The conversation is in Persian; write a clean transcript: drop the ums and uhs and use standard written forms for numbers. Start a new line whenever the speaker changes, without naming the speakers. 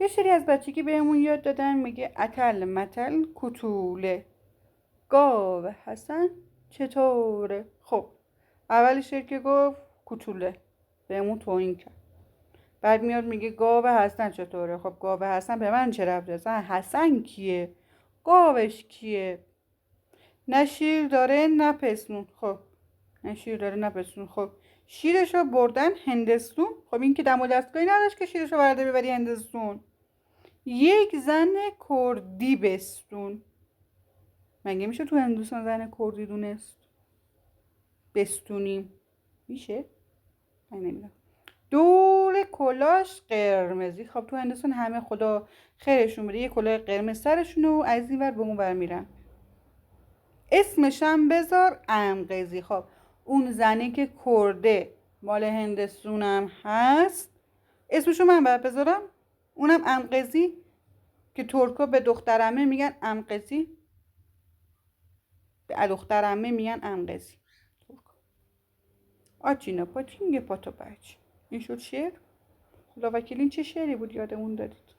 یه سری از بچگی بهمون یاد دادن میگه اتل متل کوتوله، گاو حسن چطوره. خب اول شعر که گفت کوتوله بهمون توهین کرد، بعد میاد میگه گاو حسن چطوره. خب گاو حسن به من چه ربطه؟ اصلا حسن کیه؟ گاوش کیه؟ نه شیر داره نه پسون. خب نه شیر داره نه پسون. خب شیرشو بردن هندستون. خب این که دم و دستگاهی نداشت که شیرشو برده ببری هندستون. یک زن کردی بستون. مگه میشه تو هندوستان زن کردی دونست بستونیم؟ میشه؟ من نمیدونم. دور کلاش قرمزی. خب تو هندوستان همه خدا خیرشون بده یه کلاه قرمز سرشون و از این ور به اون ور میرن. اسمشم بذار امقزی. خب اون زنی که کرده مال هندستونم هست اسمشو من باید بذارم؟ اونم امقزی که ترکا به دخترمه میگن امقزی، به دخترمه میگن امقزی. آچینا پاچینگ پاتو بچ. این شد شعر. خدا وکیل این چه شعری بود یادمون دادید؟